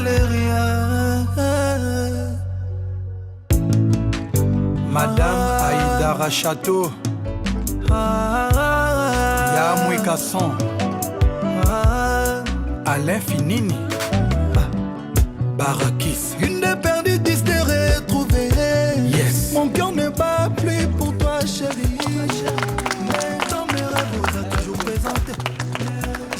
Valéria. Madame Aïdara Château, Yamoué Kasson, Alain Finini, Barakis. Une des perdues, 10 de retrouver. Yes. Mon cœur ne bat plus pour toi, chérie. Mais dans mes rêves, vous a toujours présenté.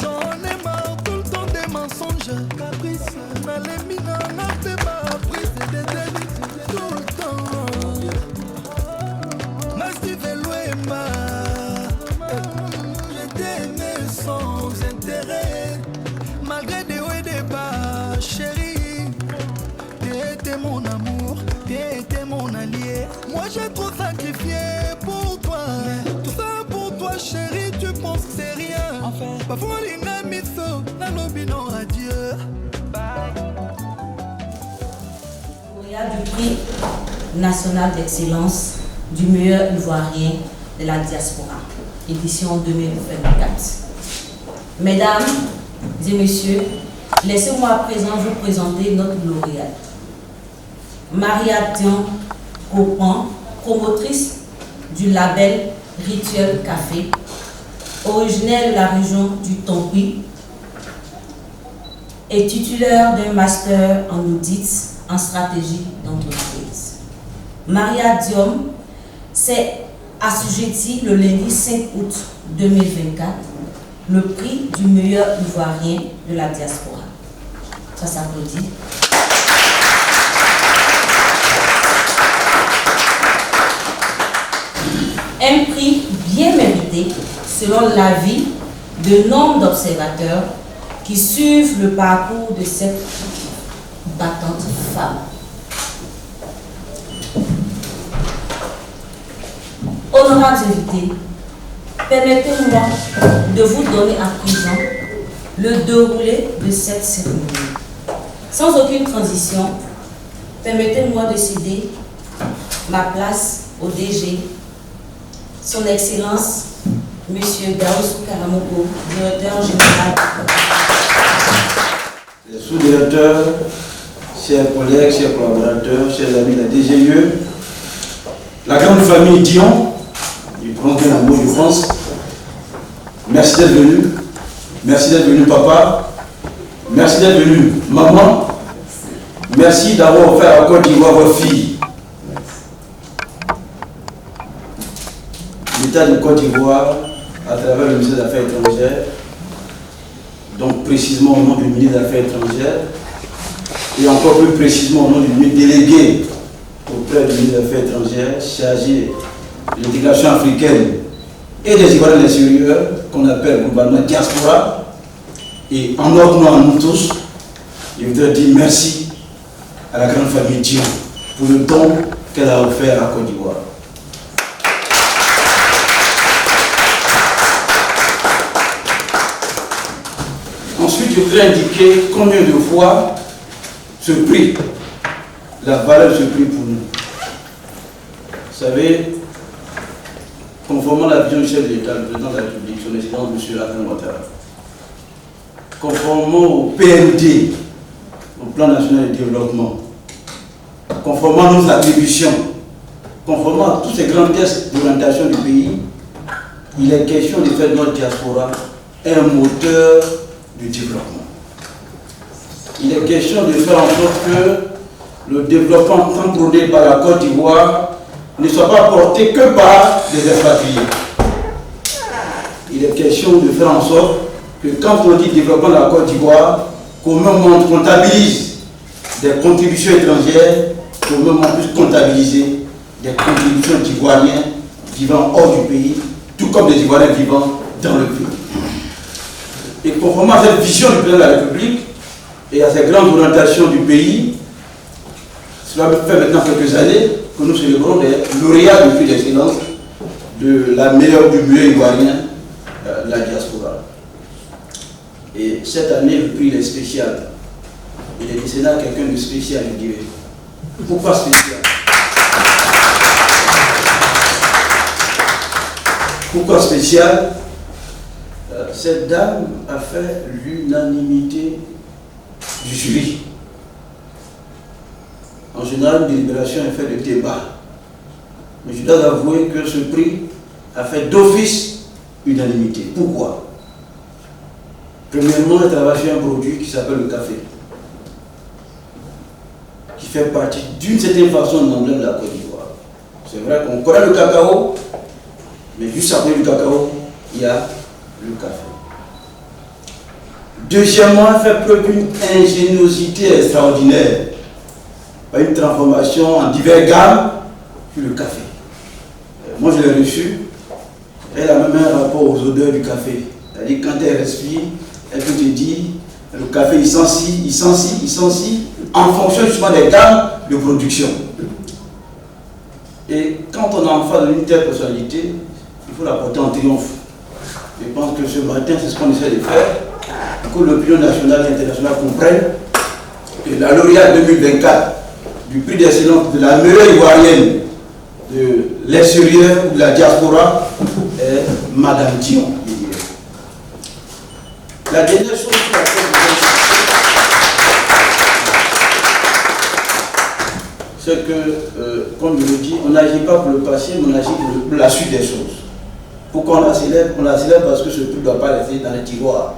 J'en ai marre tout le temps des mensonges. Caprice, Nalemina, n'a fait pas prise des délits tout le temps. Nastive Louema, j'étais aimé sans intérêt. Malgré des hauts et des bas, chérie. T'étais mon amour, t'étais mon allié. Moi j'ai trop sacrifié pour toi. Tout ça pour toi chérie, tu penses que c'est rien. Parfois l'inamiso, la lobby non adieu. Lauréat du prix national d'excellence du meilleur ivoirien de la diaspora, édition 2024. Mesdames et messieurs, laissez-moi à présent vous présenter notre lauréate. Maria Dion Copan, promotrice du label Rituel Café, originaire de la région du Tompi et titulaire d'un master en audit en stratégie d'entreprise. Maria Diom s'est assujettie le lundi 5 août 2024 le prix du meilleur ivoirien de la diaspora. Ça s'applaudit. Un prix bien mérité selon l'avis de nombre d'observateurs qui suivent le parcours de cette battante femme. Honorables invités, permettez-moi de vous donner à présent le déroulé de cette cérémonie. Sans aucune transition, permettez-moi de céder ma place au DG, Son Excellence, M. Daousou Karamoko, directeur général. Les sous-directeurs, chers collègues, chers collaborateurs, chers amis de la DGE, la grande famille Dion, il prend bien un mot, je pense. Merci d'être venu. Merci d'être venu, papa. Merci d'être venu, maman. Merci d'avoir offert à Côte d'Ivoire votre fille. L'État de Côte d'Ivoire, à travers le ministère des Affaires étrangères, donc précisément au nom du ministre des Affaires étrangères, et encore plus précisément au nom du ministre délégué auprès du ministre des Affaires étrangères, chargé de l'intégration africaine et des Ivoiriens de l'extérieur, qu'on appelle globalement diaspora, et en notre nom à nous tous, je voudrais dire merci à la grande famille Dion pour le don qu'elle a offert à Côte d'Ivoire. Ensuite, je voudrais indiquer combien de fois ce prix, la valeur de ce prix pour nous. Vous savez, conformément à la vision du chef de l'État, le président de la République, son Excellence M. Alassane Ouattara, conformément au PND, au Plan national de développement, conformément à nos attributions, conformément à toutes ces grandes pièces d'orientation du pays, il est question de faire de notre diaspora un moteur du développement. Il est question de faire en sorte que le développement tant prôné par la Côte d'Ivoire ne soit pas porté que par les expatriés. Il est question de faire en sorte que quand on dit développement de la Côte d'Ivoire, qu'au même moment on comptabilise des contributions étrangères, qu'au même moment on puisse comptabiliser des contributions d'Ivoiriens vivant hors du pays, tout comme des Ivoiriens vivant dans le pays. Et conformément à cette vision du président de la République et à ces grandes orientations du pays, cela fait maintenant quelques années que nous célébrons les lauréats du prix d'excellence de la meilleure du mieux ivoirien, la diaspora. Et cette année, le prix est spécial. Il est décerné à quelqu'un de spécial, je dirais. Pourquoi spécial? Pourquoi spécial? Cette dame a fait l'unanimité du jury. En général, une délibération est faite de débat. Mais je dois avouer que ce prix a fait d'office unanimité. Pourquoi? Premièrement, il travaille sur un produit qui s'appelle le café, qui fait partie d'une certaine façon de l'emblème de la Côte d'Ivoire. C'est vrai qu'on connaît le cacao, mais juste après le cacao, il y a le café. Deuxièmement, il fait preuve d'une ingéniosité extraordinaire, par une transformation en divers gammes sur le café. Moi, je l'ai reçu, elle a même un rapport aux odeurs du café. C'est-à-dire, quand elle respire, elle peut te dire, le café, il sent ci, il sent ci, il sent ci, en fonction justement des gammes de production. Et quand on a en face d'une telle personnalité, il faut la porter en triomphe. Je pense que ce matin, c'est ce qu'on essaie de faire, pour que l'opinion nationale et internationale comprenne que la lauréate 2024 du prix d'excellence de la meilleure ivoirienne de l'extérieur ou de la diaspora est Madame Dion. La dernière chose sur laquelle c'est que, comme je le dis, on n'agit pas pour le passé, mais on agit pour la suite des choses. Pourquoi on la célèbre? On la célèbre parce que ce prix ne doit pas rester dans les tiroirs.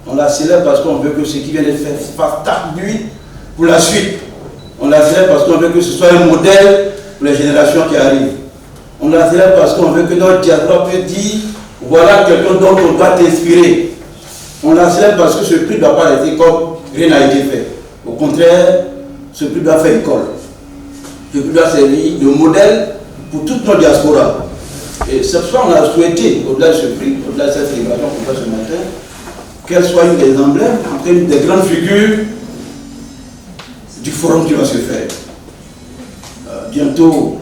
On la célèbre parce qu'on veut que ce qui vient de faire fasse tape d'huile pour la suite. On la célèbre parce qu'on veut que ce soit un modèle pour les générations qui arrivent. On la célèbre parce qu'on veut que notre diaspora peut dire voilà quelqu'un dont on doit t'inspirer. On la célèbre parce que ce prix ne doit pas rester comme rien n'a été fait. Au contraire, ce prix doit faire école. Ce prix doit servir de modèle pour toute notre diaspora. Et c'est pour ça qu'on a souhaité, au-delà de ce prix, au-delà de cette célébration qu'on fait ce matin, qu'elle soit une des emblèmes, en fait, une des grandes figures du forum qui va se faire. Bientôt,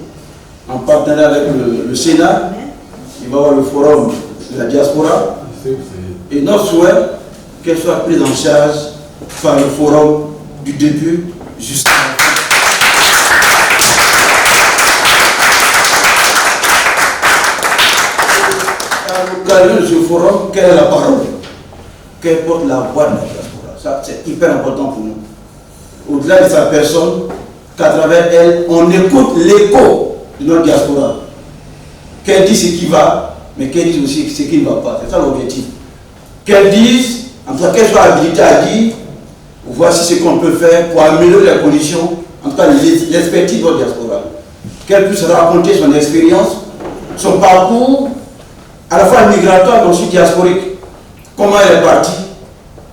en partenariat avec le Sénat, il va y avoir le forum de la diaspora. Et notre souhait, qu'elle soit prise en charge par le forum du début jusqu'à la fin. À l'occasion de ce forum, quelle est la parole? Qu'elle porte la voix de la diaspora. Ça, c'est hyper important pour nous. Au-delà de sa personne, qu'à travers elle, on écoute l'écho de notre diaspora. Qu'elle dise ce qui va, mais qu'elle dise aussi ce qui ne va pas. C'est ça l'objectif. Qu'elle dise, en tout cas qu'elle soit habilitée à dire, voici ce qu'on peut faire pour améliorer les conditions, en tout cas l'expertise de notre diaspora. Qu'elle puisse raconter son expérience, son parcours, à la fois migratoire mais aussi diasporique. Comment elle est partie,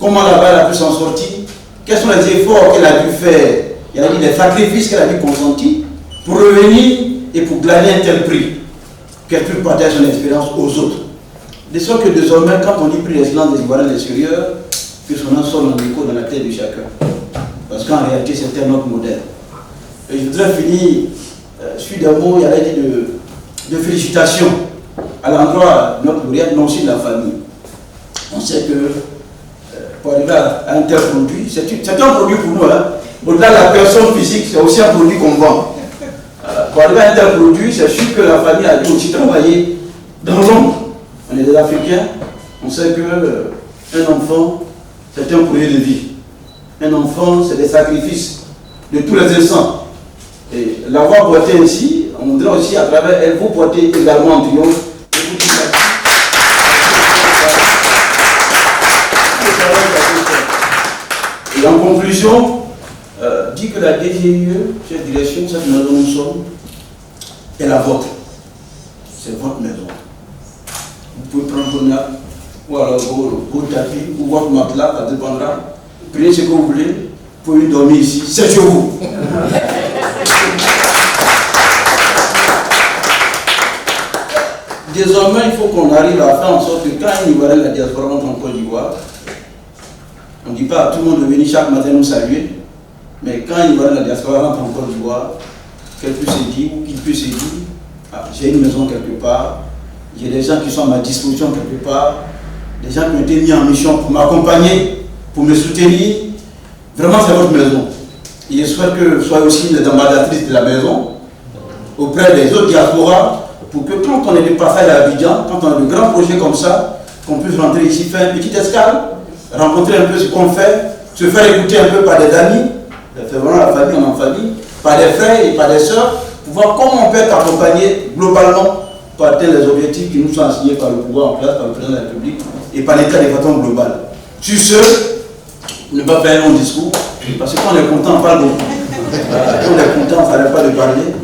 comment là-bas elle a pu s'en sortir, quels sont les efforts qu'elle a pu faire, il y a des sacrifices qu'elle a dû consentir pour revenir et pour glaner un tel prix, qu'elle puisse partager son expérience aux autres. De sorte que désormais, quand on dit prix d'excellence des Ivoiriens de l'extérieur, que son nom sonne en écho dans la tête de chacun. Parce qu'en réalité, c'est un autre modèle. Et je voudrais finir sur des mots, il y a dit de félicitations à l'endroit de notre lauréate, mais aussi de la famille. On sait que pour arriver à un tel produit, c'est un produit pour nous. Hein. Au-delà de la personne physique, c'est aussi un produit qu'on vend. Pour arriver à un tel produit, c'est sûr que la famille a dû aussi travailler dans l'ombre. On est des Africains, on sait qu'un enfant, c'est un projet de vie. Un enfant, c'est des sacrifices de tous les instants. Et l'avoir porté ainsi, on voudrait aussi à travers elle vous porter également en triomphe. Et en conclusion, dit que la DGIE, cette direction, cette maison où nous sommes, est la vôtre. C'est votre maison. Vous pouvez prendre vos nappes, ou alors vos tapis, ou votre matelas, ça dépendra. Prenez ce que vous voulez, vous pouvez dormir ici, c'est chez vous. Désormais, il faut qu'on arrive à faire en sorte que quand un Ivoirien de la diaspora rentre en Côte d'Ivoire, on ne dit pas à tout le monde de venir chaque matin nous saluer, mais quand un Ivoirien de la diaspora rentre en Côte d'Ivoire, qu'elle puisse se dire, ou qu'il puisse se dire, ah, j'ai une maison quelque part, j'ai des gens qui sont à ma disposition quelque part, des gens qui ont été mis en mission pour m'accompagner, pour me soutenir. Vraiment, c'est votre maison. Et je souhaite que vous soyez aussi les ambassadrices de la maison, auprès des autres diasporas, pour que quand on est de passage à Abidjan, quand on a de grands projets comme ça, qu'on puisse rentrer ici, faire une petite escale, rencontrer un peu ce qu'on fait, se faire écouter un peu par des amis, c'est vraiment la famille, on est en famille, par des frères et par des sœurs, pour voir comment on peut être accompagné globalement pour atteindre les objectifs qui nous sont assignés par le pouvoir en place, par le président de la République et par l'État de façon globale. Sur ce, ne pas faire un long discours, parce que quand on est content, on parle beaucoup. Quand on est content, on ne s'arrête pas de parler.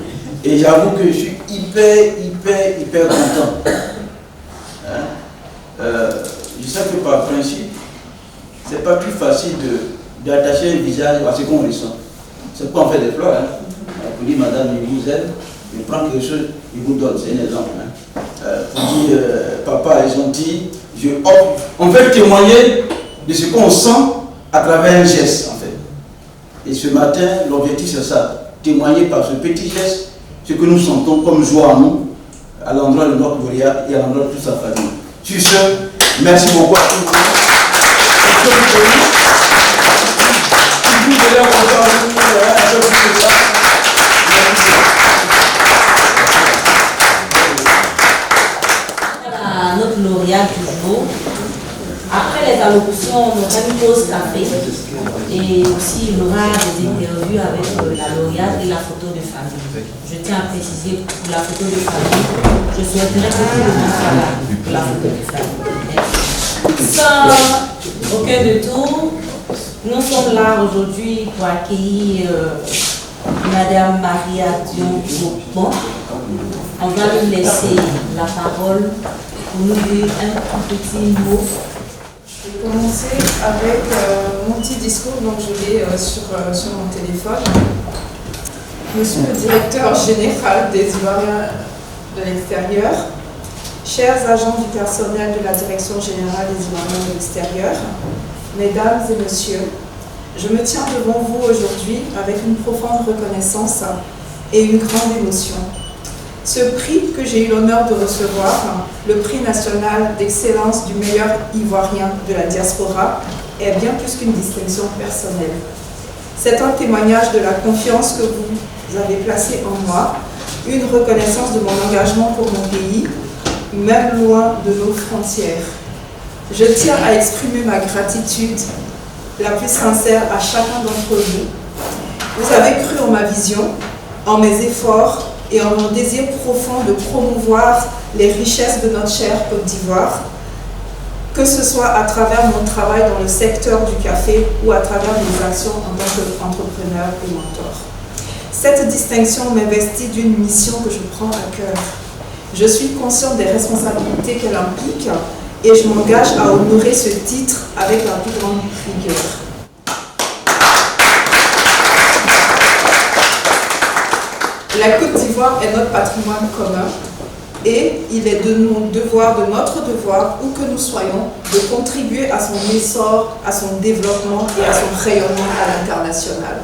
Et j'avoue que je suis hyper content. Je sais que par principe, c'est pas plus facile d'attacher un visage à ce qu'on ressent. C'est pas en fait des fleurs. Pour dire madame, il vous aime, il prend quelque chose, il vous donne. C'est un exemple. Pour dire papa est gentil, on veut témoigner de ce qu'on sent à travers un geste en fait. Et ce matin, l'objectif c'est ça, témoigner par ce petit geste ce que nous sentons comme joie en nous, à l'endroit de notre Gloria et à l'endroit de toute sa famille. Sur ce, merci beaucoup à tous. À notre lauréat du jour. Après les allocutions, on aura une pause café et aussi il y aura des interviews avec la lauréate et la photo de famille. Je tiens à préciser pour la photo de famille, je souhaiterais que tout le monde soit là pour la photo de famille. Sans aucun détour, nous sommes là aujourd'hui pour accueillir Madame Maria Dion-Bon. On va lui laisser la parole pour nous dire un petit mot. Je vais commencer avec mon petit discours, donc je l'ai sur mon téléphone. Monsieur le directeur général des Ivoiriens de l'extérieur, chers agents du personnel de la Direction générale des Ivoiriens de l'extérieur, mesdames et messieurs, je me tiens devant vous aujourd'hui avec une profonde reconnaissance et une grande émotion. Ce prix que j'ai eu l'honneur de recevoir, le prix national d'excellence du meilleur Ivoirien de la diaspora, est bien plus qu'une distinction personnelle. C'est un témoignage de la confiance que vous avez placée en moi, une reconnaissance de mon engagement pour mon pays, même loin de nos frontières. Je tiens à exprimer ma gratitude la plus sincère à chacun d'entre vous. Vous avez cru en ma vision, en mes efforts et en mon désir profond de promouvoir les richesses de notre chère Côte d'Ivoire, que ce soit à travers mon travail dans le secteur du café ou à travers mes actions en tant qu'entrepreneur et mentor. Cette distinction m'investit d'une mission que je prends à cœur. Je suis consciente des responsabilités qu'elle implique et je m'engage à honorer ce titre avec la plus grande rigueur. La Côte d'Ivoire est notre patrimoine commun et il est de notre devoir, où que nous soyons, de contribuer à son essor, à son développement et à son rayonnement à l'international.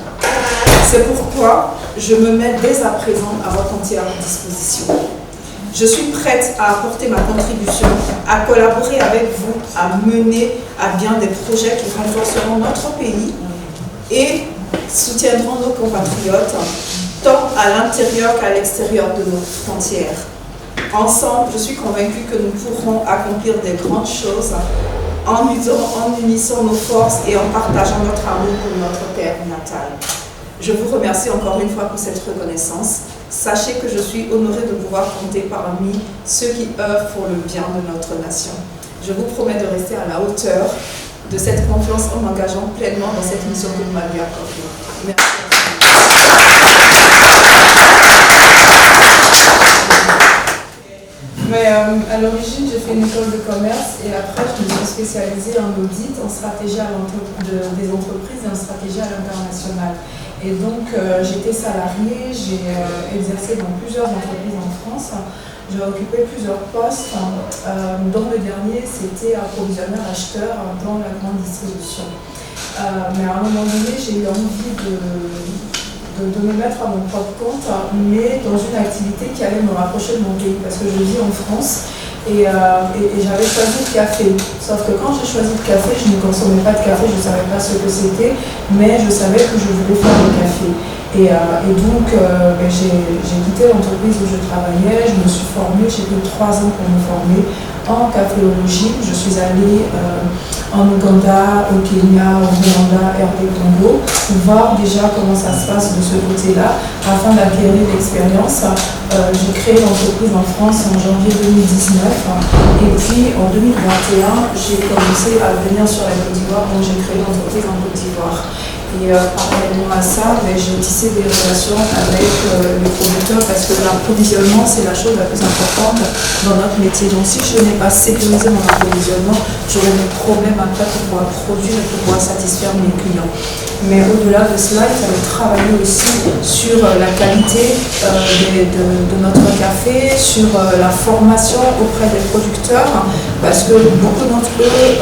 C'est pourquoi je me mets dès à présent à votre entière disposition. Je suis prête à apporter ma contribution, à collaborer avec vous, à mener à bien des projets qui renforceront notre pays et soutiendront nos compatriotes, tant à l'intérieur qu'à l'extérieur de nos frontières. Ensemble, je suis convaincue que nous pourrons accomplir des grandes choses en unissant nos forces et en partageant notre amour pour notre terre natale. Je vous remercie encore une fois pour cette reconnaissance. Sachez que je suis honorée de pouvoir compter parmi ceux qui œuvrent pour le bien de notre nation. Je vous promets de rester à la hauteur de cette confiance en m'engageant pleinement dans cette mission que vous m'avez accordée. Merci. Mais à l'origine, j'ai fait une école de commerce et après, je me suis spécialisée en audit, en stratégie des entreprises et en stratégie à l'international. Et donc, j'étais salariée, j'ai exercé dans plusieurs entreprises en France. J'ai occupé plusieurs postes, dont le dernier, c'était approvisionneur-acheteur dans la grande distribution. Mais à un moment donné, j'ai eu envie de me mettre à mon propre compte, mais dans une activité qui allait me rapprocher de mon pays, parce que je vis en France et j'avais choisi le café. Sauf que quand j'ai choisi le café, je ne consommais pas de café, je ne savais pas ce que c'était, mais je savais que je voulais faire le café. Et donc, j'ai quitté l'entreprise où je travaillais, je me suis formée, j'ai pris 3 ans pour me former en caféologie. Je suis allée en Ouganda, au Kenya, au Rwanda, RD Congo, pour voir déjà comment ça se passe de ce côté-là, afin d'acquérir l'expérience. J'ai créé l'entreprise en France en janvier 2019 et puis en 2021, j'ai commencé à venir sur la Côte d'Ivoire, donc j'ai créé l'entreprise en Côte d'Ivoire. Et parallèlement à ça, j'ai tissé des relations avec les producteurs parce que l'approvisionnement, c'est la chose la plus importante dans notre métier. Donc si je n'ai pas sécurisé mon approvisionnement, j'aurai des problèmes après pour pouvoir produire et pour pouvoir satisfaire mes clients. Mais au-delà de cela, il fallait travailler aussi sur la qualité de notre café, sur la formation auprès des producteurs, parce que beaucoup d'entre eux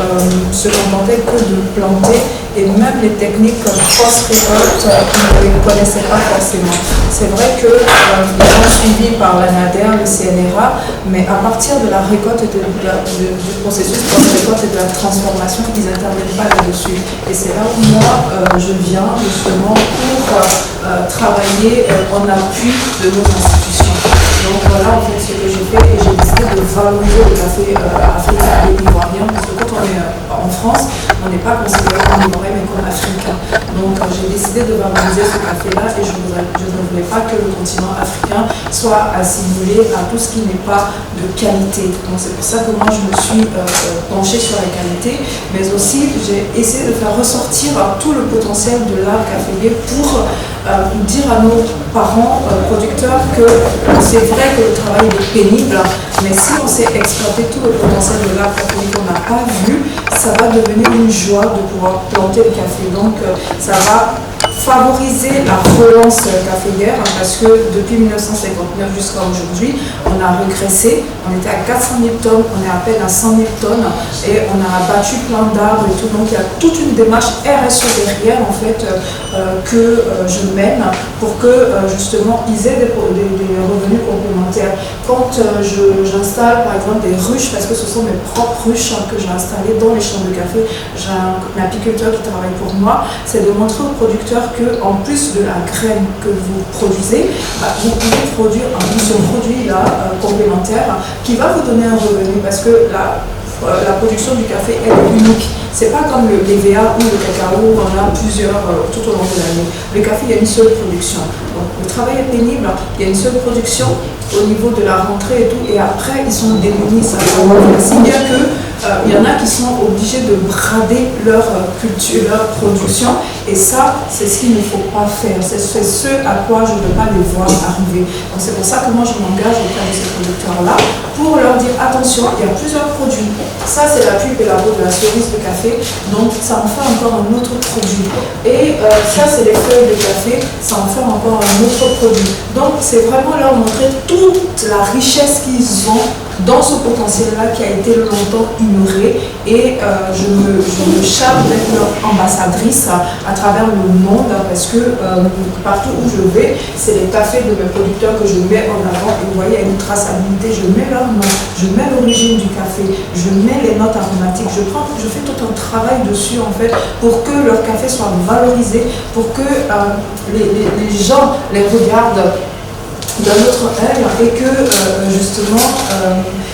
se contentaient que de planter, et même les techniques comme cross-récolte, ils ne connaissaient pas forcément. C'est vrai qu'ils sont suivis par la NADER, le CNRA, mais à partir de la récolte et du processus post-récolte et de la transformation, ils n'interviennent pas là-dessus. Et c'est là où moi, je viens justement pour travailler en appui de nos institutions. Donc voilà en fait ce que j'ai fait, et j'ai décidé de valoriser le café africain et ivoirien, parce que quand on est en France, on n'est pas considéré comme ivoirien mais comme africain. Donc j'ai décidé de valoriser ce café-là, et je ne voulais pas que le continent africain soit assimilé à tout ce qui n'est pas de qualité. Donc c'est pour ça que moi je me suis penchée sur la qualité, mais aussi j'ai essayé de faire ressortir tout le potentiel de l'art caféier pour dire à nos parents producteurs que c'est vrai que le travail est pénible, mais si on sait exploiter tout le potentiel de l'art caféier qu'on n'a pas vu, ça va devenir une joie de pouvoir planter le café. Donc ça va favoriser la relance caféière, parce que depuis 1959 jusqu'à aujourd'hui, on a régressé, on était à 400 000 tonnes, on est à peine à 100 000 tonnes, et on a abattu plein d'arbres et tout. Donc il y a toute une démarche RSE derrière en fait que je mène pour que justement ils aient des revenus complémentaires. Quand j'installe par exemple des ruches, parce que ce sont mes propres ruches que j'ai installées dans les champs de café, j'ai un apiculteur qui travaille pour moi, c'est de montrer aux producteurs que en plus de la graine que vous produisez, vous pouvez produire ce produit-là complémentaire qui va vous donner un revenu, parce que la production du café elle est unique. C'est pas comme le l'EVA ou le cacao, on en a plusieurs tout au long de l'année. Le café, il y a une seule production. Donc le travail est pénible, il y a une seule production au niveau de la rentrée et tout, et après ils sont démunis, ça si bien que il y en a qui sont obligés de brader leur culture, leur production, et ça, c'est ce qu'il ne faut pas faire. C'est ce à quoi je ne veux pas les voir arriver. Donc c'est pour ça que moi je m'engage auprès de ces producteurs-là pour leur dire attention, il y a plusieurs produits. Ça, c'est la pulpe et la peau de la cerise de café, donc ça en fait encore un autre produit. Et ça, c'est les feuilles de café, ça en fait encore un autre produit. Donc c'est vraiment leur montrer toute la richesse qu'ils ont dans ce potentiel-là qui a été longtemps ignoré, et je me charge d'être leur ambassadrice à travers le monde, parce que partout où je vais, c'est les cafés de mes producteurs que je mets en avant, et vous voyez, il y a une traçabilité, je mets leur nom, je mets l'origine du café, je mets les notes aromatiques, je fais tout un travail dessus en fait, pour que leur café soit valorisé, pour que les gens les regardent d'un autre œil, et que justement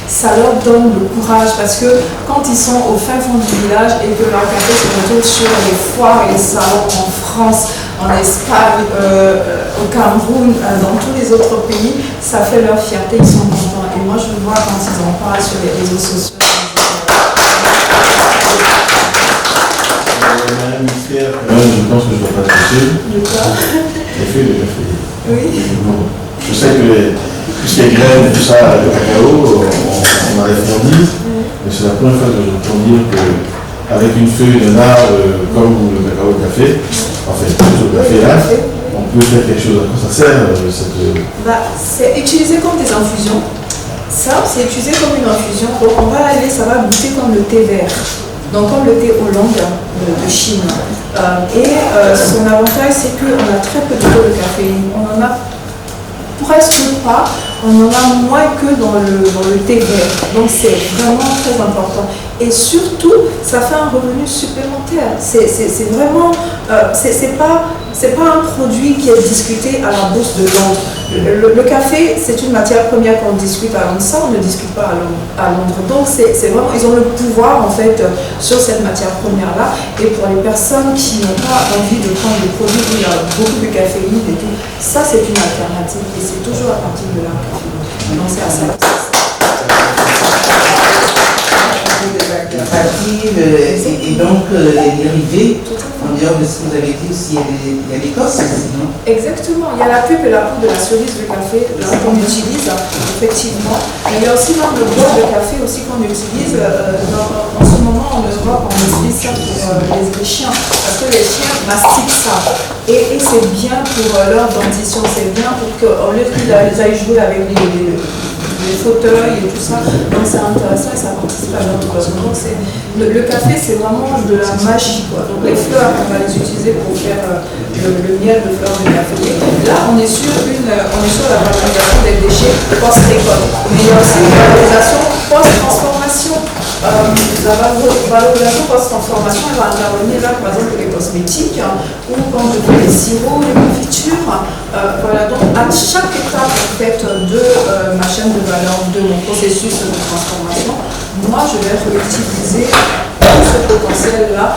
ça leur donne le courage, parce que quand ils sont au fin fond du village et que leur café se retrouve sur les foires et les salons en France, en Espagne, au Cameroun, dans tous les autres pays, ça fait leur fierté, ils sont contents. Et moi je le vois quand ils en parlent sur les réseaux sociaux. Madame Mystère, je pense que je ne dois pas toucher. De quoi? Les feuilles de café. Oui. Je sais que tout ce qui est graines, tout ça, le cacao, on a répondu, mais c'est la première fois que j'entends dire qu'avec une feuille d'un arbre comme le cacao de café, enfin, le café là, on peut faire quelque chose. À quoi ça sert c'est utilisé comme des infusions. Ça, c'est utilisé comme une infusion. Donc on va aller, ça va goûter comme le thé vert. Donc comme le thé Hollande de Chine. Son avantage, c'est qu'on a très peu de taux de caféine. On en a presque pas, on en a moins que dans le thé vert. Donc c'est vraiment très important. et surtout, ça fait un revenu supplémentaire. C'est vraiment, c'est pas un produit qui est discuté à la bourse de Londres. Le café, c'est une matière première qu'on discute à Londres, ça on ne discute pas à Londres. Donc c'est vraiment, ils ont le pouvoir en fait sur cette matière première-là. Et pour les personnes qui n'ont pas envie de prendre des produits où il y a beaucoup de caféine et tout, ça c'est une alternative et c'est toujours à partir de là. Donc c'est à ça. Des alternatives et donc les dérivés, en dehors de ce que vous avez dit aussi, il y a l'Écosse aussi, non? Exactement, il y a la pulpe et la poudre de la cerise de café qu'on utilise, effectivement. Mais il y a aussi même le bois de café aussi qu'on utilise. En ce moment, en Europe, on utilise ça pour les chiens, parce que les chiens mastiquent ça. Et c'est bien pour leur dentition, c'est bien pour qu'au lieu qu'ils aillent jouer avec les fauteuils et tout ça, donc c'est intéressant et ça participe à leur développement. Donc le café, c'est vraiment de la magie, quoi. Donc les fleurs, on va les utiliser pour faire le miel de fleurs de café. Là, on est sur la valorisation des déchets post-récolte, mais il y a aussi une valorisation post-transformation. La valorisation post-transformation, elle va intervenir là, par exemple, pour les cosmétiques, ou quand je fais les sirops, les confitures. Voilà, donc à chaque étape en fait, de ma chaîne de valeur, de mon processus de transformation, moi je vais réutiliser tout ce potentiel-là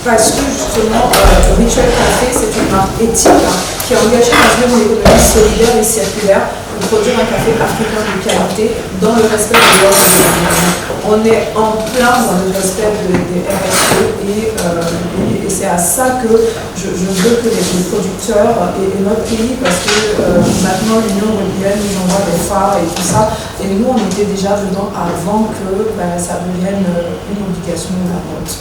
parce que justement, Rituel Café, c'est une marque éthique qui est engagée dans une économie solidaire et circulaire pour produire un café africain de qualité dans le respect des lois de l'environnement. On est en plein dans le respect des RSE et c'est à ça que je veux que les producteurs et notre pays, parce que maintenant l'Union européenne nous envoie des phares et tout ça, et nous on était déjà dedans avant que ça devienne une obligation de la vente.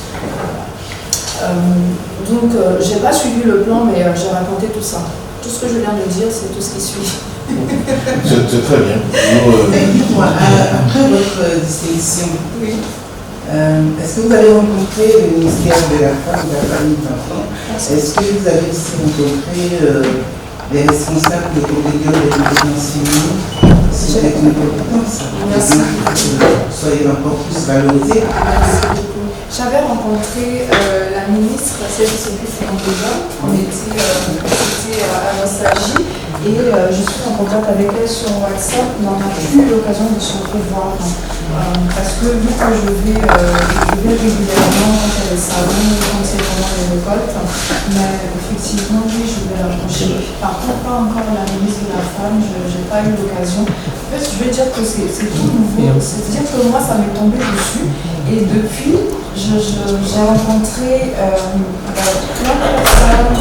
Donc j'ai pas suivi le plan, mais j'ai raconté tout ça. Tout ce que je viens de dire, c'est tout ce qui suit. C'est très bien. Dites-moi, après votre distinction, Oui. est-ce que vous avez rencontré le ministère de la Femme, de la Famille et de l'Enfant? Est-ce que vous avez aussi rencontré les responsables de Copédio des compétences féminines? C'est une compétence. Merci. Soyez encore plus valorisés. Merci beaucoup. J'avais rencontré la ministre, celle qui s'occupe de l'emploi. On était à Nostalgie et je suis en contact avec elle sur WhatsApp. Mais on n'a plus eu l'occasion de se revoir parce que vu que je vais régulièrement quand il y a des salons, quand c'est vraiment les récoltes, mais effectivement, oui, je vais la prochaine. Par contre, pas encore la ministre de la Femme, je n'ai pas eu l'occasion. En fait, je vais dire que c'est tout nouveau, c'est-à-dire que moi, ça m'est tombé dessus et depuis, j'ai rencontré plein de personnes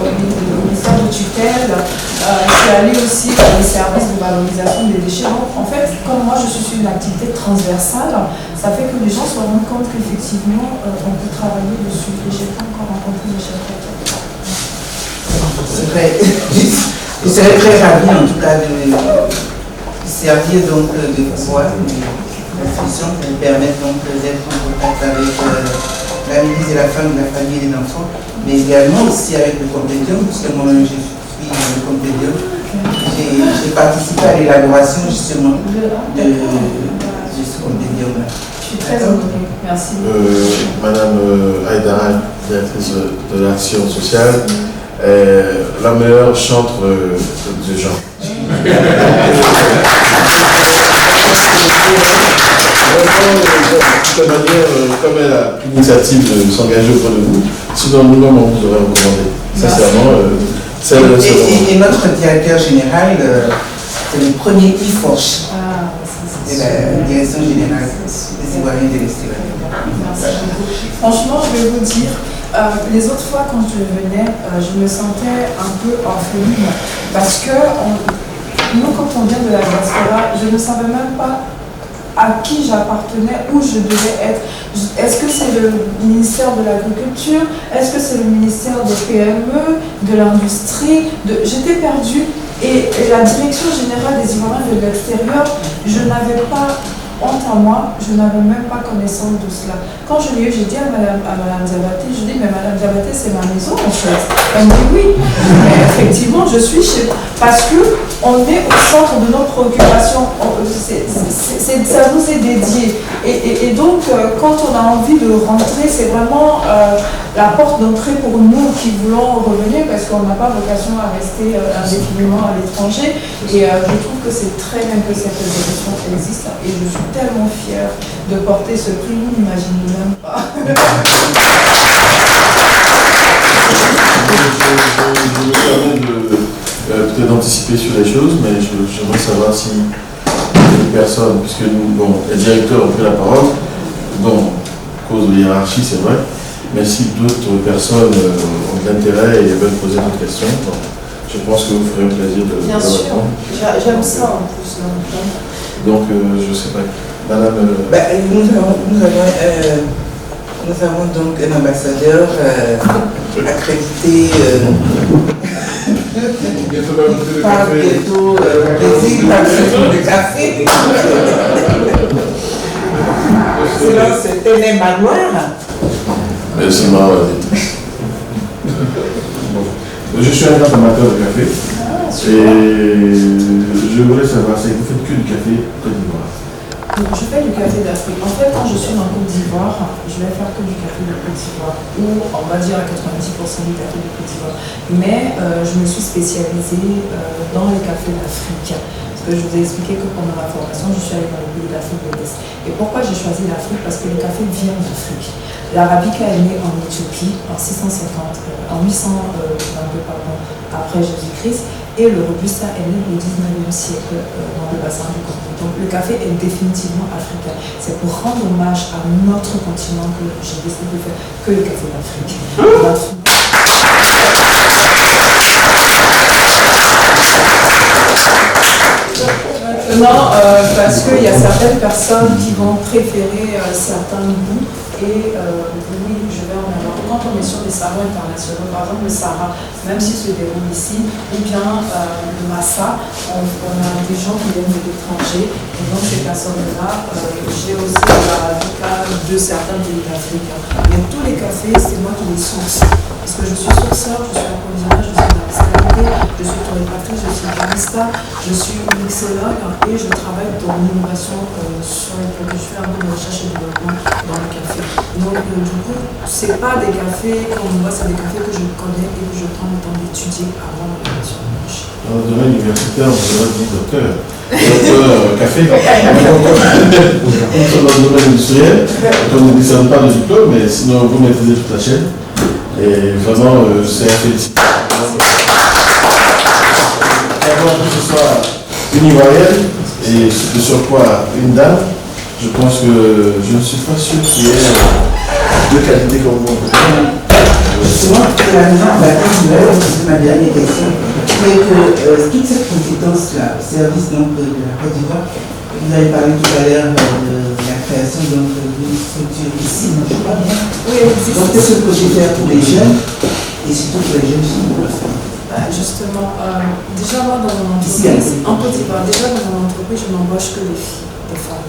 au ministère de tutelle, je suis allée aussi dans les services de valorisation des déchets. Donc, en fait, comme moi je suis sur une activité transversale, ça fait que les gens se rendent compte qu'effectivement on peut travailler dessus. Et je n'ai pas encore rencontré les chefs d'entreprise. Je serais très ravie en tout cas de servir donc de voix. L'institution qui nous permet donc d'être en contact avec la ministre de la Femme, de la Famille et des Enfants, mais également aussi avec le Compédium, puisque moi-même je suis le Compédium. J'ai participé à l'élaboration justement de ce Compédium-là. Je suis très honorée, merci. Madame Aïdara, directrice de l'action sociale, la meilleure chantre de genre. De toute manière, comme elle a l'initiative de s'engager auprès de vous, sinon nous-mêmes on vous aurait recommandé. Sincèrement, et notre directeur général, c'est le premier IFOCH de la direction générale des Ivoiriens de l'Est. Merci beaucoup. Franchement, je vais vous dire, les autres fois quand je venais, je me sentais un peu orpheline parce que nous, quand on vient de la diaspora, je ne savais même pas à qui j'appartenais, où je devais être. Est-ce que c'est le ministère de l'Agriculture? Est-ce que c'est le ministère des PME, de l'industrie? J'étais perdue et la direction générale des Ivoiriens de l'extérieur, je n'avais pas honte à moi, je n'avais même pas connaissance de cela. Quand je l'ai eu, j'ai dit à Madame Diabaté, je dis, mais Madame Diabaté, c'est ma maison en fait. Elle me dit oui, mais effectivement, je suis chez... Parce qu'on est aussi centre de nos préoccupations. Ça nous est dédié. Et donc, quand on a envie de rentrer, c'est vraiment la porte d'entrée pour nous qui voulons revenir parce qu'on n'a pas vocation à rester indéfiniment à l'étranger. Et je trouve que c'est très bien que cette évolution existe. Et je suis tellement fière de porter ce prix, vous n'imaginez même pas. Je me permets peut-être d'anticiper sur les choses, mais j'aimerais savoir si une personne, puisque nous, les directeurs ont pris la parole, cause de hiérarchie, c'est vrai, mais si d'autres personnes ont de l'intérêt et veulent poser d'autres questions, je pense que vous ferez un plaisir de Bien sûr, répondre. j'aime ça en plus. Donc, je ne sais pas. Madame. Nous avons donc un ambassadeur accrédité par bientôt Brésil, par le café. Sinon, c'était Magloire. Merci, Mara. Je suis un grand amateur de café. Et je voulais savoir si vous faites que du café Côte d'Ivoire. Je fais du café d'Afrique. En fait, quand je suis en Côte d'Ivoire, je vais faire que du café de Côte d'Ivoire, ou on va dire à 90% du café de Côte d'Ivoire. Mais je me suis spécialisée dans les cafés d'Afrique. Parce que je vous ai expliqué que pendant la formation, je suis allée dans les pays d'Afrique de l'Est. Et pourquoi j'ai choisi l'Afrique? Parce que le café vient d'Afrique. L'Arabica est né en Éthiopie en 822 après Jésus-Christ. Et le Robusta est né au 19e siècle dans le bassin du Congo. Donc le café est définitivement africain. C'est pour rendre hommage à notre continent que j'ai décidé de faire que le café d'Afrique. Maintenant, parce qu'il y a certaines personnes qui vont préférer certains goûts. Et oui, je vais en avoir. Quand on est sur des salons internationaux, par exemple le Sahara, même s'il se déroule ici, ou bien le Massa, on a des gens qui viennent de l'étranger. Et donc ces personnes-là, j'ai aussi la cas de certains pays d'Afrique. Mais tous les cafés, c'est moi qui les source. Parce que je suis sourceur, je suis approvisionnaire, je suis barista, je suis torréfactrice, je suis barista, je suis mixologue et je travaille dans l'innovation sur les produits. Je fais un peu de recherche et développement dans le café. Donc du coup, c'est pas des cafés comme moi, c'est des cafés que je connais et que je prends le temps d'étudier avant de mettre sur le marché. Dans le domaine universitaire, on devrait dire docteur. Docteur café. Dans le domaine industriel, on ne discerne pas de diplôme, mais sinon vous maîtrisez toute la chaîne. Et vraiment, c'est un félicité. Avant que ce soit une Ivoirienne et de surcroît une dame, je pense que je ne suis pas sûr qu'il y ait deux qualités comme vous. Justement, c'est la raison pour laquelle je voulais poser ma dernière question. C'est que toute cette compétence-là, au service donc, de la Côte d'Ivoire, vous avez parlé tout à l'heure de la création d'une structure ici, non, je crois bien. Oui, donc qu'est-ce que je peux faire pour les jeunes et surtout pour les jeunes filles? Justement, déjà moi dans mon entreprise, en Côte d'Ivoire, déjà dans mon entreprise, je n'embauche que les filles, les femmes.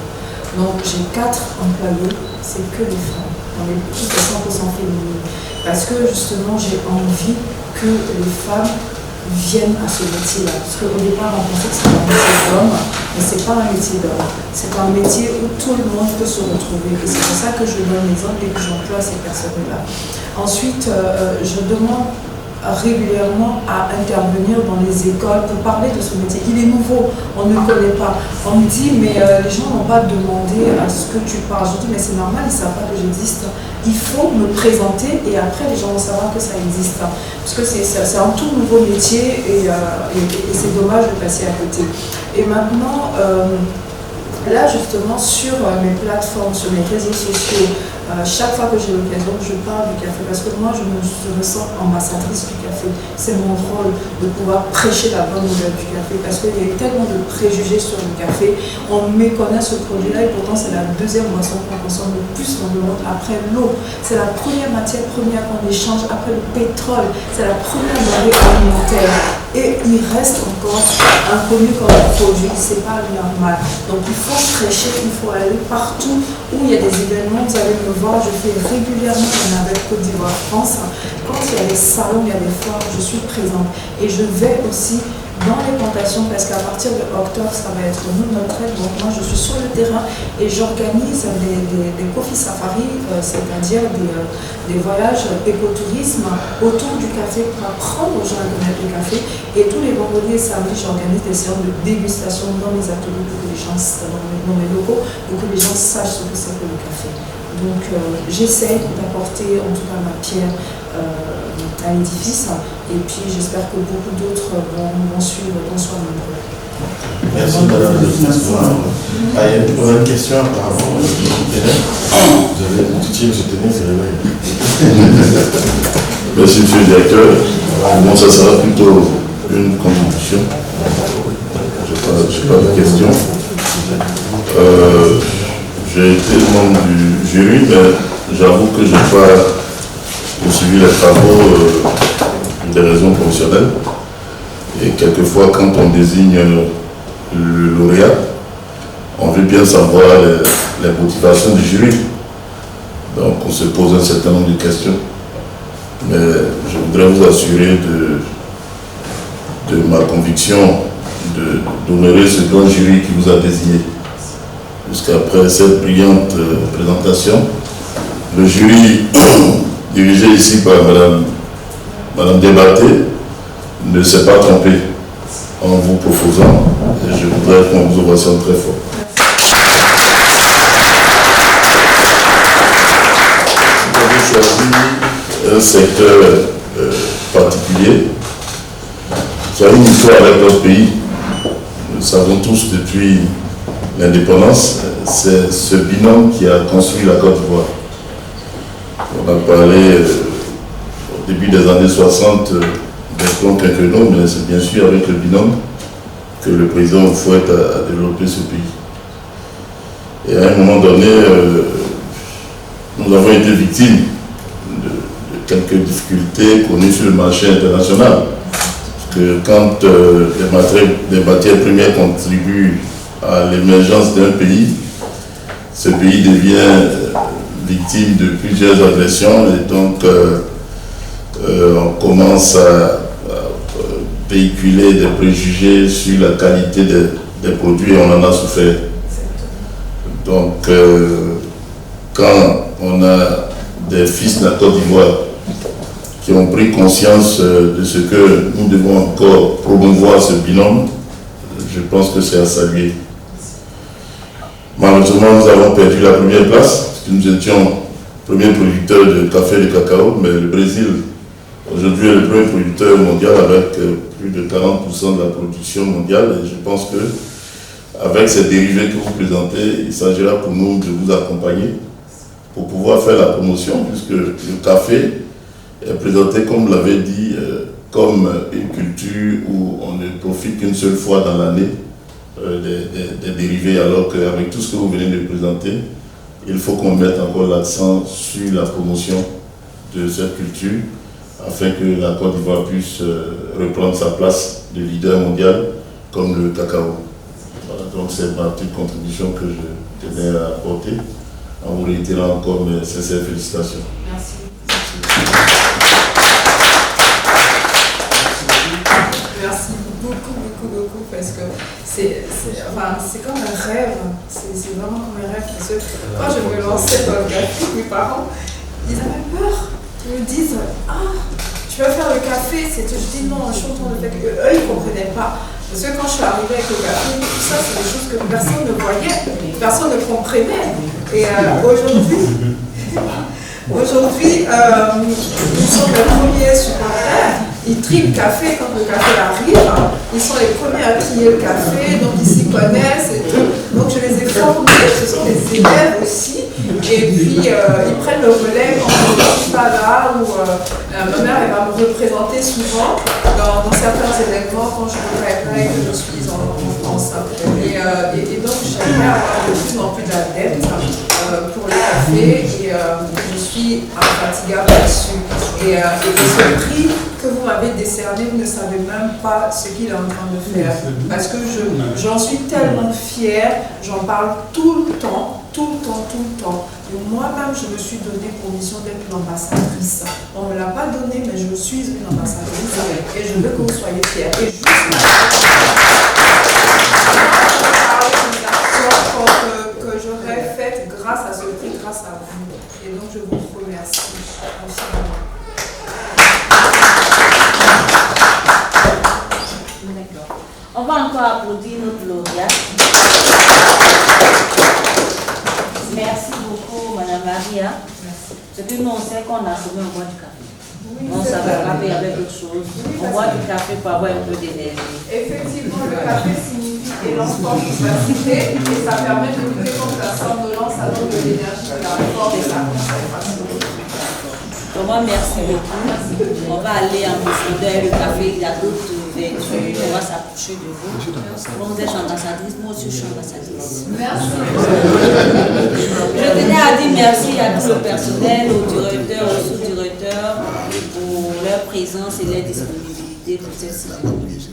Donc j'ai 4 employés, c'est que les femmes. On est toutes 100% féminines. Parce que justement j'ai envie que les femmes viennent à ce métier-là. Parce qu'au départ, on pensait que c'était un métier d'homme, mais ce n'est pas un métier d'homme. C'est un métier où tout le monde peut se retrouver. Et c'est pour ça que je donne l'exemple et que j'emploie ces personnes-là. Ensuite, je demande régulièrement à intervenir dans les écoles pour parler de ce métier. Il est nouveau, on ne connaît pas. On me dit, mais les gens n'ont pas demandé à ce que tu parles. Je dis, mais c'est normal, ils ne savent pas que j'existe. Il faut me présenter et après les gens vont savoir que ça existe. Parce que c'est un tout nouveau métier et c'est dommage de passer à côté. Et maintenant, là justement sur mes plateformes, sur mes réseaux sociaux, chaque fois que j'ai l'occasion, je parle du café parce que moi je me sens ambassadrice du café. C'est mon rôle de pouvoir prêcher la bonne nouvelle du café parce qu'il y a eu tellement de préjugés sur le café. On méconnaît ce produit-là et pourtant c'est la deuxième boisson qu'on consomme le plus dans le monde après l'eau. C'est la première matière première qu'on échange après le pétrole. C'est la première denrée alimentaire. Et il reste encore inconnu comme produit, c'est pas normal. Donc il faut prêcher, il faut aller partout où il y a des événements. Vous allez me voir, je fais régulièrement la navette Côte d'Ivoire France. Quand il y a des salons, il y a des foires, je suis présente. Et je vais aussi dans les plantations, parce qu'à partir de octobre, ça va être nous notre aide. Donc moi, je suis sur le terrain et j'organise des coffee safari, c'est-à-dire des voyages écotourisme autour du café pour apprendre aux gens à connaître le café. Et tous les vendredis et samedis, j'organise des séances de dégustation dans mes ateliers pour que les gens, dans mes locaux, pour que les gens sachent ce que c'est que le café. Donc j'essaie d'apporter en tout cas ma pierre à l'édifice et puis j'espère que beaucoup d'autres vont suivre dans soi nombreux. Merci madame la présidente. Ah, il y a une question par rapport au vous avez tout de suite, c'est réveillé. Merci monsieur le directeur. Bon, ça sera plutôt une contribution. Je n'ai pas de questions. J'ai été membre du jury, mais j'avoue que je n'ai pas poursuivi les travaux pour des raisons professionnelles. Et quelquefois, quand on désigne le lauréat, on veut bien savoir les motivations du jury. Donc on se pose un certain nombre de questions. Mais je voudrais vous assurer de ma conviction d'honorer ce grand jury qui vous a désigné. Jusqu'après cette brillante présentation, le jury dirigé ici par Madame Débatté ne s'est pas trompé en vous proposant, et je voudrais qu'on vous ovationne très fort. Vous avez choisi un secteur particulier qui a une histoire avec notre pays. Nous le savons tous depuis l'indépendance, c'est ce binôme qui a construit la Côte d'Ivoire. On a parlé au début des années 60 des plans quinquennaux, mais c'est bien sûr avec le binôme que le président Houphouët a développé ce pays. Et à un moment donné, nous avons été victimes de quelques difficultés connues sur le marché international. Parce que quand les matières premières contribuent à l'émergence d'un pays, ce pays devient victime de plusieurs agressions et donc on commence à véhiculer des préjugés sur la qualité des produits et on en a souffert. Donc quand on a des fils de la Côte d'Ivoire qui ont pris conscience de ce que nous devons encore promouvoir ce binôme, je pense que c'est à saluer. Malheureusement, nous avons perdu la première place, parce que nous étions premier producteur de café et de cacao, mais le Brésil, aujourd'hui, est le premier producteur mondial avec plus de 40% de la production mondiale. Et je pense que, avec ces dérivés que vous présentez, il s'agira pour nous de vous accompagner pour pouvoir faire la promotion, puisque le café est présenté, comme vous l'avez dit, comme une culture où on ne profite qu'une seule fois dans l'année des dérivés, alors qu'avec tout ce que vous venez de présenter, il faut qu'on mette encore l'accent sur la promotion de cette culture afin que la Côte d'Ivoire puisse reprendre sa place de leader mondial comme le cacao. Voilà, donc c'est ma petite contribution que je tenais à apporter en vous réitérant encore mes sincères félicitations. Merci. Merci beaucoup, parce que c'est comme un rêve, c'est vraiment comme un rêve. Parce que quand je me lançais dans le café, mes parents, ils avaient peur. Ils me disent, ah, tu vas faire le café, je dis non, je suis en train de faire. Eux, ils ne comprenaient pas. Parce que quand je suis arrivée avec le café, tout ça, c'est des choses que personne ne voyait, personne ne comprenait. Et aujourd'hui, nous sommes les premiers supporters. Ils trient le café quand le café arrive. Ils sont les premiers à trier le café, donc ils s'y connaissent et tout. Donc je les ai formés, ce sont des élèves aussi. Et puis ils prennent le relais quand je ne suis pas là, ou ma mère elle va me représenter souvent dans certains événements quand je ne vais pas et que je suis en France. Et donc j'aimerais avoir de plus en plus d'adeptes pour le café et je suis infatigable là-dessus. Et ce prix que vous m'avez décerné, vous ne savez même pas ce qu'il est en train de faire. Parce que j'en suis tellement fière, j'en parle tout le temps. Et moi-même, je me suis donné pour mission d'être une ambassadrice. On ne me l'a pas donné, mais je suis une ambassadrice et je veux que vous soyez fiers. Et juste applaudir notre lauréate. Merci beaucoup, Madame Maria. C'est que nous, on sait qu'on a souvent un bois du café. On savait pas payer avec autre chose. On boit du café pour avoir un peu d'énergie. Effectivement, le café signifie élancement, vivacité, et ça permet de lutter contre la somnolence, alors de l'énergie, de la force et de la concentration. Donc moi, merci beaucoup. On va aller en profondeur. Le café, il y a d'autres vertus. On va s'approcher de vous. Vous êtes ambassadrice, moi aussi je suis ambassadrice. Merci. Je tenais à dire merci à tout le personnel, aux directeurs, aux sous-directeurs, pour leur présence et leur disponibilité pour cette cérémonie.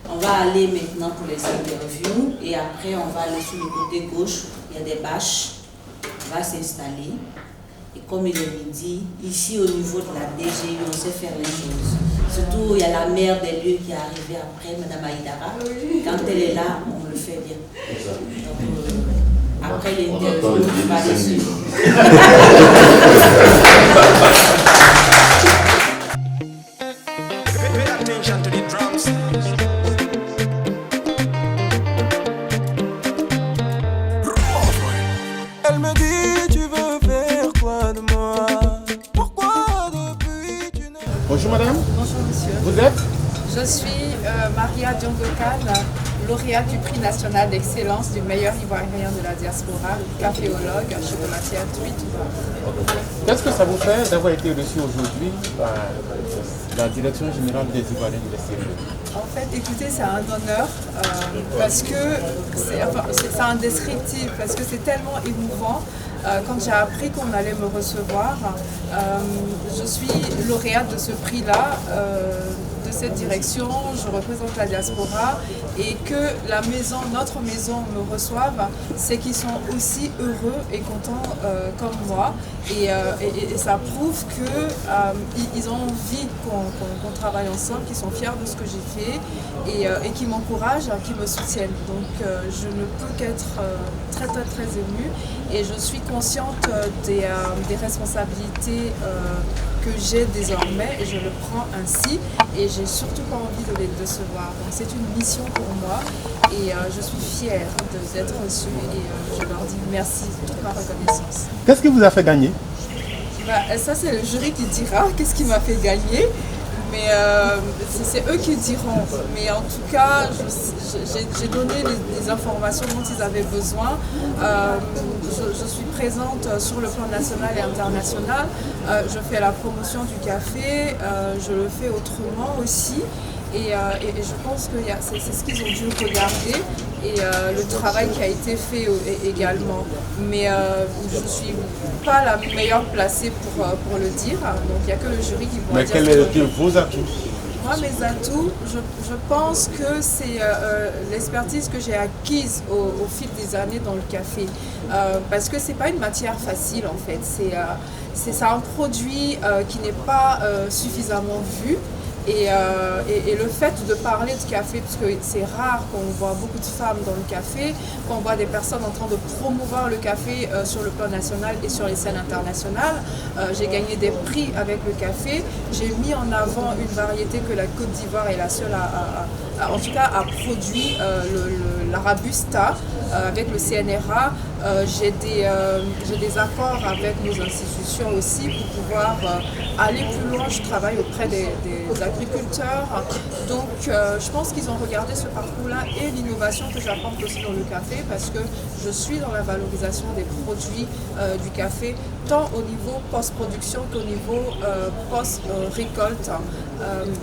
On va aller maintenant pour les interviews et après on va aller sur le côté gauche. Il y a des bâches. On va s'installer. Et comme il est midi, ici au niveau de la DGU, on sait faire les choses. Surtout, il y a la mère des lieux qui est arrivée après, Mme Aïdara. Quand elle est là, on le fait bien. Donc, après l'interview, on va aller suivre. Elle me dit, tu veux faire quoi de moi? Pourquoi depuis tu n'es... Bonjour madame. Bonjour monsieur. Vous êtes? Je suis Maria Diongokan, lauréate du prix national d'excellence du meilleur ivoirien de la diaspora, caféologue, chocolatière, tweet. Qu'est-ce que ça vous fait d'avoir été reçu aujourd'hui par la direction générale des Ivoiriens de l'extérieur? En fait, écoutez, c'est un honneur parce que c'est indescriptible, parce que c'est tellement émouvant. Quand j'ai appris qu'on allait me recevoir, je suis lauréate de ce prix-là, de cette direction, je représente la diaspora et que la maison, notre maison me reçoive, c'est qu'ils sont aussi heureux et contents comme moi et ça prouve qu'ils ont envie qu'on travaille ensemble, qu'ils sont fiers de ce que j'ai fait et qui m'encouragent, qui me soutiennent. Donc je ne peux qu'être très très très émue et je suis consciente des responsabilités que j'ai désormais et je le prends ainsi et j'ai surtout pas envie de les décevoir. Donc c'est une mission pour moi et je suis fière d'être reçue et je leur dis merci de toute ma reconnaissance. Qu'est-ce qui vous a fait gagner? Ça c'est le jury qui dira qu'est-ce qui m'a fait gagner. Mais c'est eux qui diront. Mais en tout cas, j'ai donné les informations dont ils avaient besoin. Je suis présente sur le plan national et international. Je fais la promotion du café. Je le fais autrement aussi. Et je pense que c'est ce qu'ils ont dû regarder et le travail qui a été fait également. Mais je ne suis pas la meilleure placée pour le dire. Donc il n'y a que le jury qui pourra dire. Mais quels étaient vos atouts? Moi, mes atouts, je pense que c'est l'expertise que j'ai acquise au fil des années dans le café. Parce que ce n'est pas une matière facile en fait. C'est un produit qui n'est pas suffisamment vu. Et le fait de parler de café, parce que c'est rare qu'on voit beaucoup de femmes dans le café, qu'on voit des personnes en train de promouvoir le café sur le plan national et sur les scènes internationales. J'ai gagné des prix avec le café. J'ai mis en avant une variété que la Côte d'Ivoire est la seule en tout cas, a produit l'Arabusta avec le CNRA. J'ai des accords avec nos institutions aussi pour pouvoir aller plus loin. Je travaille auprès des agriculteurs. Donc je pense qu'ils ont regardé ce parcours-là et l'innovation que j'apporte aussi dans le café parce que je suis dans la valorisation des produits du café tant au niveau post-production qu'au niveau post-récolte.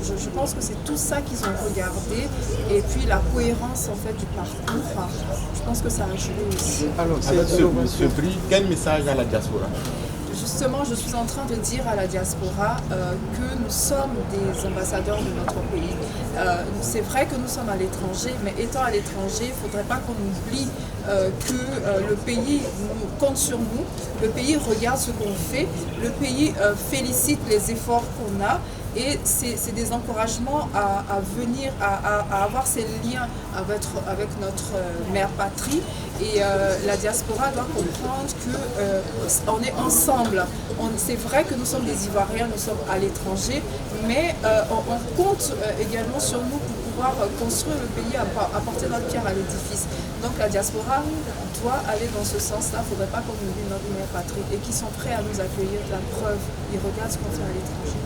Je pense que c'est tout ça qu'ils ont regardé et puis la cohérence en fait du parcours. Je pense que ça a joué aussi. Alors, avec ce prix, quel message à la diaspora? Justement, je suis en train de dire à la diaspora que nous sommes des ambassadeurs de notre pays. C'est vrai que nous sommes à l'étranger, mais étant à l'étranger, il ne faudrait pas qu'on oublie que le pays compte sur nous, le pays regarde ce qu'on fait, le pays félicite les efforts qu'on a. Et c'est des encouragements à venir, à avoir ces liens avec notre mère patrie. Et la diaspora doit comprendre qu'on est ensemble. C'est vrai que nous sommes des Ivoiriens, nous sommes à l'étranger, mais on compte également sur nous pour pouvoir construire le pays, apporter notre pierre à l'édifice. Donc la diaspora doit aller dans ce sens-là. Il ne faudrait pas qu'on oublie notre mère patrie et qui sont prêts à nous accueillir. La preuve, ils regardent ce qu'on fait à l'étranger.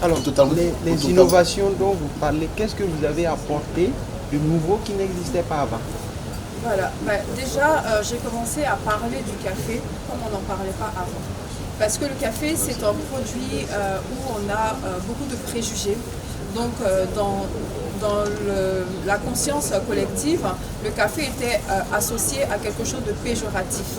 Alors, les innovations dont vous parlez, qu'est-ce que vous avez apporté de nouveau qui n'existait pas avant? Voilà, déjà j'ai commencé à parler du café comme on n'en parlait pas avant. Parce que le café c'est un produit où on a beaucoup de préjugés. Donc dans la conscience collective, le café était associé à quelque chose de péjoratif.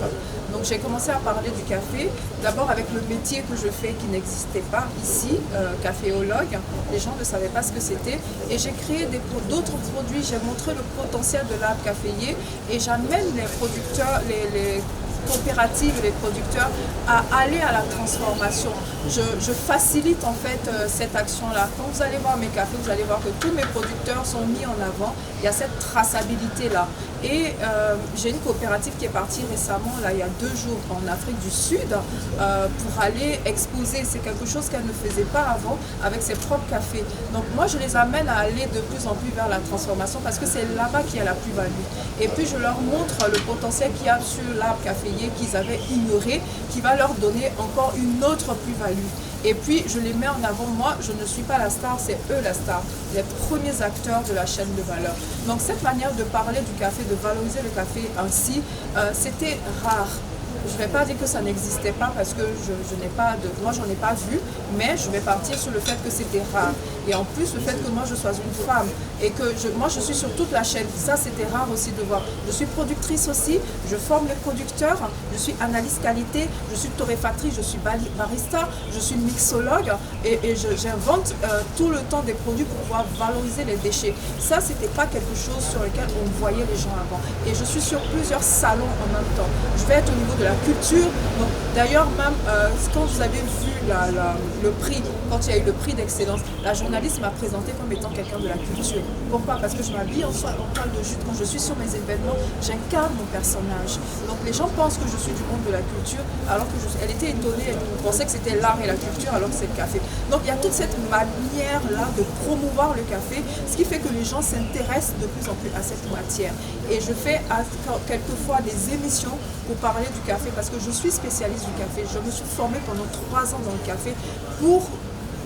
Donc j'ai commencé à parler du café, d'abord avec le métier que je fais qui n'existait pas ici, caféologue. Les gens ne savaient pas ce que c'était. Et j'ai créé d'autres produits, j'ai montré le potentiel de l'arbre caféier et j'amène les producteurs, les coopératives et les producteurs à aller à la transformation. Je facilite en fait cette action-là. Quand vous allez voir mes cafés, vous allez voir que tous mes producteurs sont mis en avant. Il y a cette traçabilité-là. Et j'ai une coopérative qui est partie récemment, là, il y a 2 jours, en Afrique du Sud, pour aller exposer. C'est quelque chose qu'elle ne faisait pas avant avec ses propres cafés. Donc moi, je les amène à aller de plus en plus vers la transformation parce que c'est là-bas qu'il y a la plus-value. Et puis je leur montre le potentiel qu'il y a sur l'arbre caféier qu'ils avaient ignoré, qui va leur donner encore une autre plus-value. Et puis je les mets en avant. Moi, je ne suis pas la star, c'est eux la star, les premiers acteurs de la chaîne de valeur. Donc cette manière de parler du café, de valoriser le café ainsi, c'était rare. Je ne vais pas dire que ça n'existait pas parce que moi j'en ai pas vu, mais je vais partir sur le fait que c'était rare. Et en plus le fait que moi je sois une femme et que moi je suis sur toute la chaîne, ça c'était rare aussi de voir. Je suis productrice aussi, je forme les producteurs, je suis analyste qualité, je suis torréfactrice, je suis barista, je suis mixologue et j'invente tout le temps des produits pour pouvoir valoriser les déchets. Ça c'était pas quelque chose sur lequel on voyait les gens avant. Et je suis sur plusieurs salons en même temps. Je vais être au niveau de la culture. D'ailleurs, même quand vous avez vu le prix, quand il y a eu le prix d'excellence, la journaliste m'a présenté comme étant quelqu'un de la culture. Pourquoi? Parce que je m'habille en toile de jute. Quand je suis sur mes événements, j'incarne mon personnage. Donc les gens pensent que je suis du monde de la culture, alors que elle était étonnée, elle pensait que c'était l'art et la culture, alors que c'est le café. Donc il y a toute cette manière-là de promouvoir le café, ce qui fait que les gens s'intéressent de plus en plus à cette matière. Et je fais quelquefois des émissions pour parler du café parce que je suis spécialiste du café. Je me suis formée pendant 3 ans dans le café pour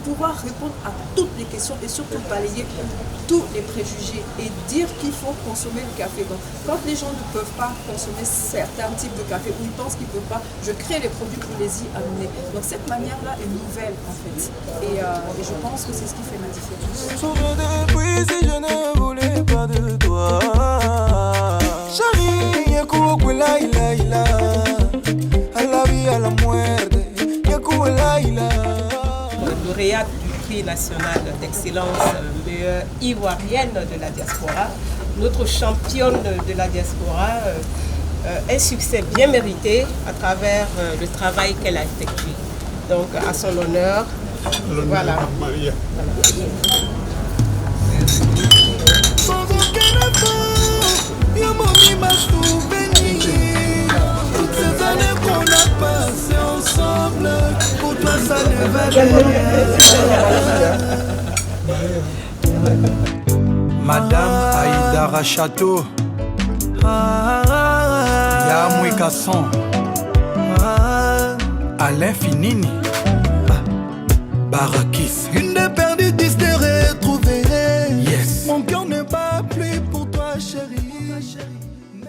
pouvoir répondre à toutes les questions et surtout balayer tous les préjugés et dire qu'il faut consommer le café. Donc, quand les gens ne peuvent pas consommer certains types de café ou ils pensent qu'ils ne peuvent pas, je crée les produits pour les y amener. Donc cette manière-là est nouvelle en fait. Et je pense que c'est ce qui fait ma différence. Depuis si je ne voulais pas de toi, Chérie, à la vie, à la muerte, lauréate du prix national d'excellence meilleure ivoirienne de la diaspora, notre championne de la diaspora, un succès bien mérité à travers le travail qu'elle a effectué. Donc à son honneur, voilà. Sans aucun effort, Yamomi m'a souvenu. Toutes ces années qu'on a passées ensemble, pour toi ça ne valait rien. Madame Aïdara Château, Yamwe Kasson, Alain Finini, Barakis. Une des perdues, 10 de retrouver. Yes. Mon cœur ne bat plus pour toi, chérie.